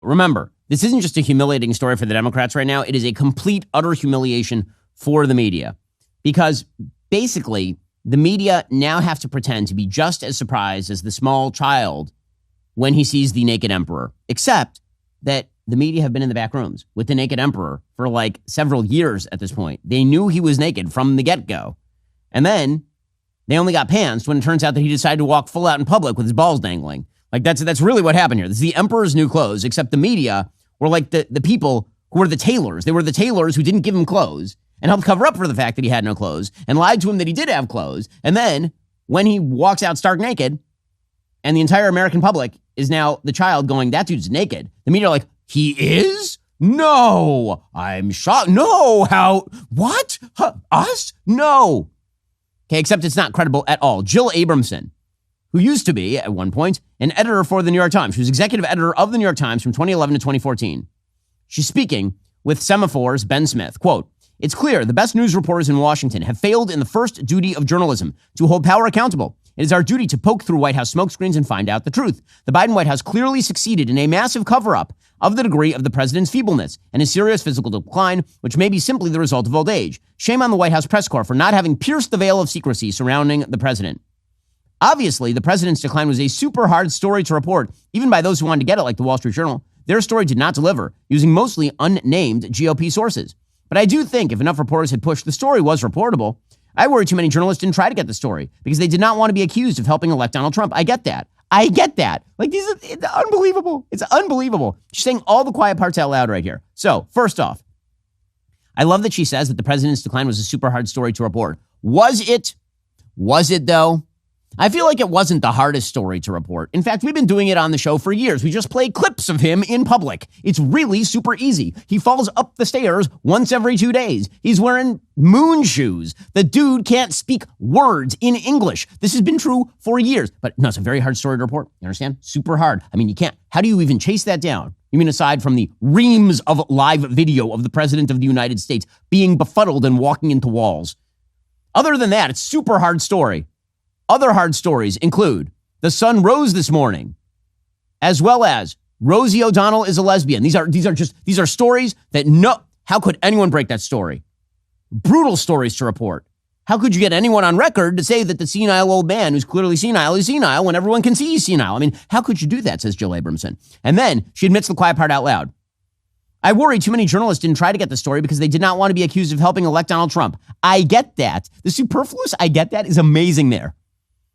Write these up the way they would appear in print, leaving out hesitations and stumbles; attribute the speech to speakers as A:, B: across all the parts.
A: Remember, this isn't just a humiliating story for the Democrats right now. It is a complete, utter humiliation for the media. Because basically, the media now have to pretend to be just as surprised as the small child when he sees the naked emperor. Except that the media have been in the back rooms with the naked emperor for like several years at this point. They knew he was naked from the get-go. And then they only got pantsed when it turns out that he decided to walk full out in public with his balls dangling. Like that's really what happened here. This is the emperor's new clothes, except the media were like the people who were the tailors. They were the tailors who didn't give him clothes and helped cover up for the fact that he had no clothes and lied to him that he did have clothes. And then when he walks out stark naked and the entire American public is now the child going, that dude's naked. The media are like, he is? No, I'm shocked. No, how? What? Huh, us? No. Okay, except it's not credible at all. Jill Abramson, who used to be, at one point, an editor for the New York Times. She was executive editor of the New York Times from 2011 to 2014. She's speaking with Semaphor's Ben Smith. Quote, "It's clear the best news reporters in Washington have failed in the first duty of journalism, to hold power accountable. It is our duty to poke through White House smokescreens and find out the truth. The Biden White House clearly succeeded in a massive cover-up of the degree of the president's feebleness and his serious physical decline, which may be simply the result of old age. Shame on the White House press corps for not having pierced the veil of secrecy surrounding the president." Obviously, the president's decline was a super hard story to report, even by those who wanted to get it, like the Wall Street Journal. Their story did not deliver, using mostly unnamed GOP sources. But I do think if enough reporters had pushed, the story was reportable. I worry too many journalists didn't try to get the story because they did not want to be accused of helping elect Donald Trump. I get that. Like, it's unbelievable. It's unbelievable. She's saying all the quiet parts out loud right here. So, first off, I love that she says that the president's decline was a super hard story to report. Was it? Was it, though? I feel like it wasn't the hardest story to report. In fact, we've been doing it on the show for years. We just play clips of him in public. It's really super easy. He falls up the stairs once every 2 days. He's wearing moon shoes. The dude can't speak words in English. This has been true for years. But no, it's a very hard story to report. You understand? Super hard. I mean, you can't. How do you even chase that down? You mean aside from the reams of live video of the president of the United States being befuddled and walking into walls? Other than that, it's super hard story. Other hard stories include the sun rose this morning, as well as Rosie O'Donnell is a lesbian. These are stories that how could anyone break that story? Brutal stories to report. How could you get anyone on record to say that the senile old man who's clearly senile is senile when everyone can see he's senile? I mean, how could you do that, says Jill Abramson. And then she admits the quiet part out loud. I worry too many journalists didn't try to get the story because they did not want to be accused of helping elect Donald Trump. I get that. The superfluous I get that is amazing there.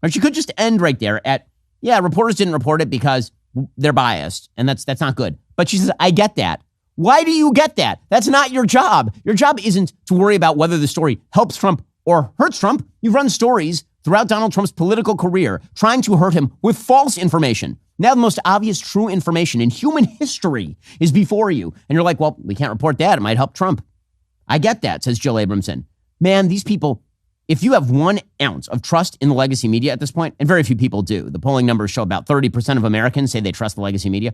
A: Or she could just end right there at, yeah, reporters didn't report it because they're biased, and that's not good. But she says, I get that. Why do you get that? That's not your job. Your job isn't to worry about whether the story helps Trump or hurts Trump. You've run stories throughout Donald Trump's political career trying to hurt him with false information. Now the most obvious true information in human history is before you. And you're like, well, we can't report that. It might help Trump. I get that, says Jill Abramson. Man, these people, if you have 1 ounce of trust in the legacy media at this point, and very few people do, the polling numbers show about 30% of Americans say they trust the legacy media.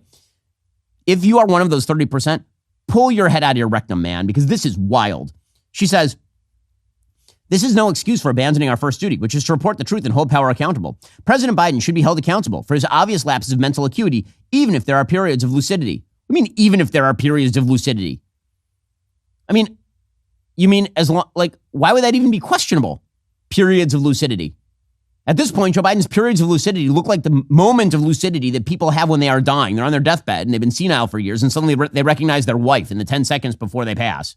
A: If you are one of those 30%, pull your head out of your rectum, man, because this is wild. She says, this is no excuse for abandoning our first duty, which is to report the truth and hold power accountable. President Biden should be held accountable for his obvious lapses of mental acuity, even if there are periods of lucidity. I mean, even if there are periods of lucidity. I mean, you mean as long, like, why would that even be questionable? Periods of lucidity. At this point, Joe Biden's periods of lucidity look like the moment of lucidity that people have when they are dying. They're on their deathbed and they've been senile for years and suddenly they recognize their wife in the 10 seconds before they pass.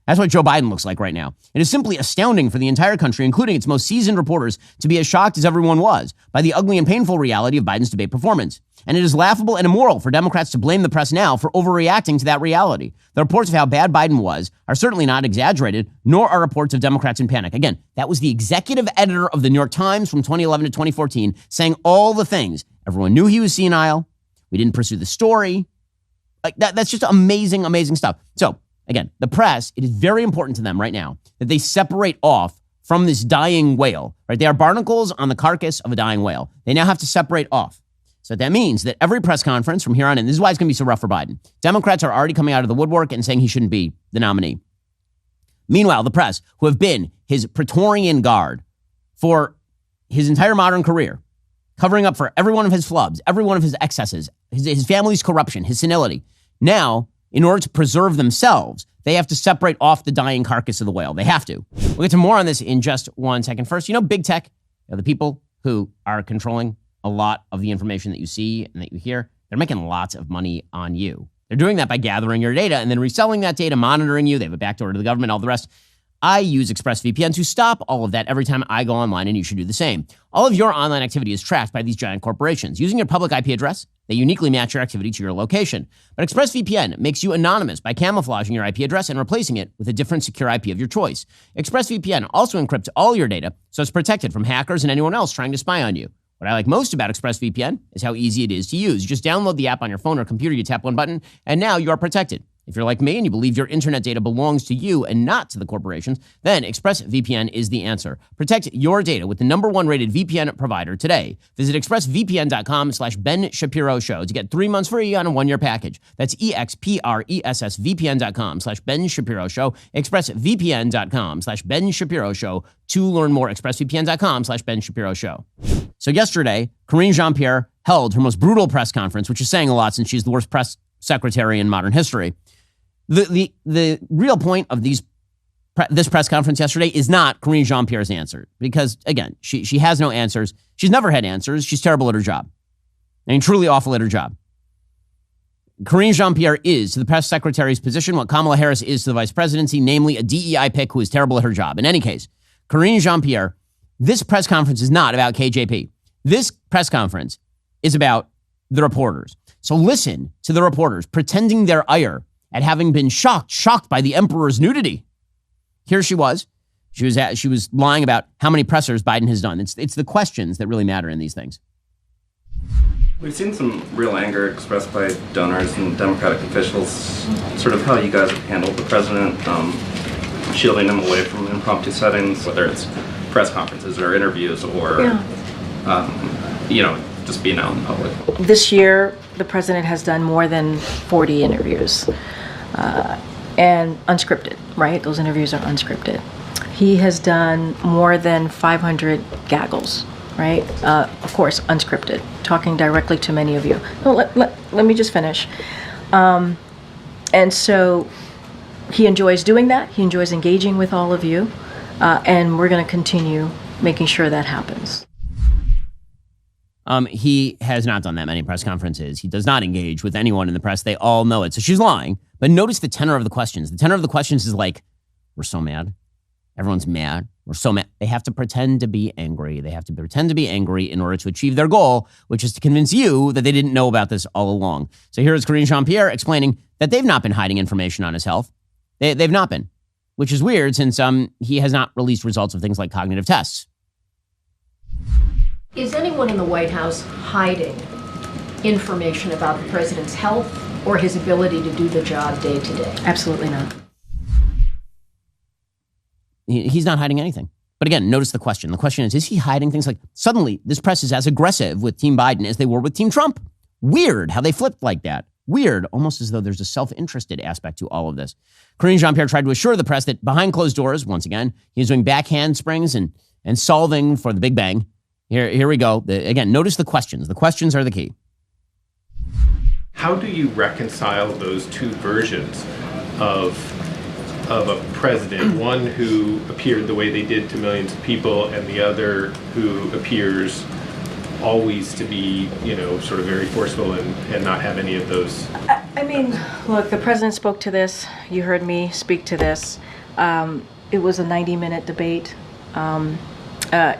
A: That's what Joe Biden looks like right now. It is simply astounding for the entire country, including its most seasoned reporters, to be as shocked as everyone was by the ugly and painful reality of Biden's debate performance. And it is laughable and immoral for Democrats to blame the press now for overreacting to that reality. The reports of how bad Biden was are certainly not exaggerated, nor are reports of Democrats in panic. Again, that was the executive editor of the New York Times from 2011 to 2014 saying all the things. Everyone knew he was senile. We didn't pursue the story. Like that's just amazing, amazing stuff. So, again, the press, it is very important to them right now that they separate off from this dying whale, right? They are barnacles on the carcass of a dying whale. They now have to separate off. So that means that every press conference from here on in, this is why it's going to be so rough for Biden. Democrats are already coming out of the woodwork and saying he shouldn't be the nominee. Meanwhile, the press, who have been his Praetorian guard for his entire modern career, covering up for every one of his flubs, every one of his excesses, his family's corruption, his senility. Now, in order to preserve themselves, they have to separate off the dying carcass of the whale. They have to. We'll get to more on this in just 1 second. First, big tech, the people who are controlling a lot of the information that you see and that you hear, they're making lots of money on you. They're doing that by gathering your data and then reselling that data, monitoring you. They have a backdoor to the government, all the rest. I use ExpressVPN to stop all of that every time I go online, and you should do the same. All of your online activity is tracked by these giant corporations. Using your public IP address, they uniquely match your activity to your location. But ExpressVPN makes you anonymous by camouflaging your IP address and replacing it with a different secure IP of your choice. ExpressVPN also encrypts all your data, so it's protected from hackers and anyone else trying to spy on you. What I like most about ExpressVPN is how easy it is to use. You just download the app on your phone or computer, you tap one button, and now you are protected. If you're like me and you believe your internet data belongs to you and not to the corporations, then ExpressVPN is the answer. Protect your data with the #1 rated VPN provider today. Visit expressvpn.com/Ben Shapiro Show to get 3 months free on a 1-year package. That's expressvpn.com/Ben Shapiro Show. expressvpn.com/Ben Shapiro Show to learn more. expressvpn.com/Ben Shapiro Show. So yesterday, Karine Jean-Pierre held her most brutal press conference, which is saying a lot since she's the worst press secretary in modern history. The real point of this press conference yesterday is not Karine Jean-Pierre's answer, because again, she has no answers. She's never had answers. She's terrible at her job. Truly awful at her job. Karine Jean-Pierre is to the press secretary's position what Kamala Harris is to the vice presidency, namely a DEI pick who is terrible at her job. In any case, Karine Jean-Pierre, this press conference is not about KJP. This press conference is about the reporters. So listen to the reporters pretending their ire at having been shocked by the emperor's nudity. Here she was. She was lying about how many pressers Biden has done. It's the questions that really matter in these things.
B: We've seen some real anger expressed by donors and Democratic officials, sort of how you guys have handled the president, shielding him away from impromptu settings, whether it's press conferences or interviews or, just being out in public.
C: This year, the president has done more than 40 interviews, and unscripted, right? Those interviews are unscripted. He has done more than 500 gaggles, right? Of course, unscripted, talking directly to many of you. No, let me just finish. And so he enjoys doing that. He enjoys engaging with all of you, and we're going to continue making sure that happens.
A: He has not done that many press conferences. He does not engage with anyone in the press. They all know it. So she's lying. But notice the tenor of the questions. The tenor of the questions is like, we're so mad. Everyone's mad. We're so mad. They have to pretend to be angry. They have to pretend to be angry in order to achieve their goal, which is to convince you that they didn't know about this all along. So here is Karine Jean-Pierre explaining that they've not been hiding information on his health. They've not been, which is weird since he has not released results of things like cognitive tests.
D: Is anyone in the White House hiding information about the president's health or his ability to do the job day to day?
C: Absolutely not.
A: He's not hiding anything. But again, notice the question. The question is he hiding things like suddenly this press is as aggressive with Team Biden as they were with Team Trump? Weird how they flipped like that. Weird, almost as though there's a self-interested aspect to all of this. Karine Jean-Pierre tried to assure the press that behind closed doors, once again, he's doing back handsprings and solving for the Big Bang. Here we go. Again, notice the questions. The questions are the key.
E: How do you reconcile those two versions of a president, one who appeared the way they did to millions of people and the other who appears always to be, sort of very forceful and not have any of those?
C: I mean, look, the president spoke to this. You heard me speak to this. It was a 90-minute debate.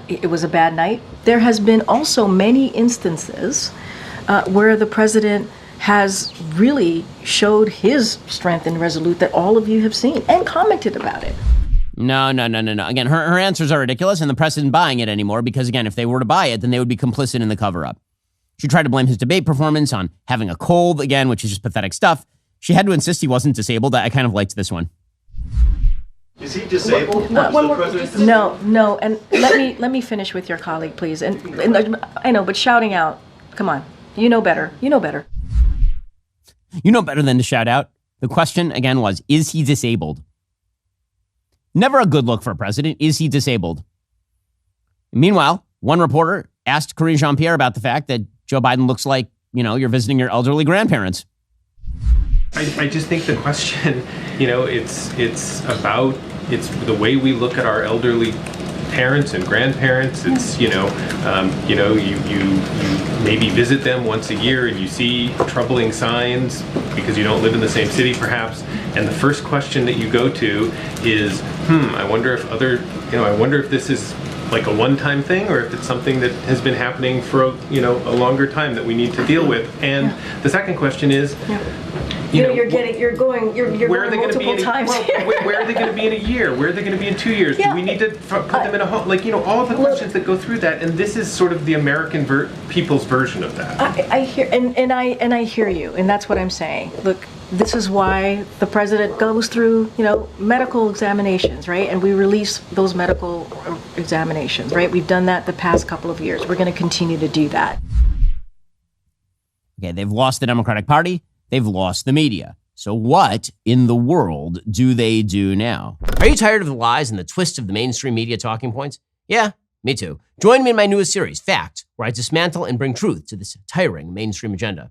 C: It was a bad night. There has been also many instances where the president has really showed his strength and resolute that all of you have seen and commented about it.
A: No. Again, her answers are ridiculous, and the press isn't buying it anymore because, again, if they were to buy it, then they would be complicit in the cover-up. She tried to blame his debate performance on having a cold, again, which is just pathetic stuff. She had to insist he wasn't disabled. I kind of liked this one.
F: Is he disabled?
C: No, and let me finish with your colleague, please. And I know, but shouting out, come on, you know better. You know better.
A: You know better than to shout out. The question, again, was, is he disabled? Never a good look for a president. Is he disabled? Meanwhile, one reporter asked Karine Jean-Pierre about the fact that Joe Biden looks like, you're visiting your elderly grandparents.
E: I just think the question, it's the way we look at our elderly parents and grandparents. It's you maybe visit them once a year and you see troubling signs because you don't live in the same city perhaps, and the first question that you go to is I wonder if this is like a one-time thing or if it's something that has been happening for a longer time that we need to deal with. And the second question is
C: you're going
E: where are they going to be
C: multiple times.
E: where are they going to be in a year? Where are they going to be in 2 years?
C: Yeah.
E: Do we need to put them in a home? All of the questions that go through that, and this is sort of the American people's version of that.
C: I hear and I hear you, and that's what I'm saying. Look, this is why the president goes through, medical examinations, right? And we release those medical examinations, right? We've done that the past couple of years. We're going to continue to do that.
A: Okay, they've lost the Democratic Party. They've lost the media. So what in the world do they do now? Are you tired of the lies and the twists of the mainstream media talking points? Yeah, me too. Join me in my newest series, Fact, where I dismantle and bring truth to this tiring mainstream agenda.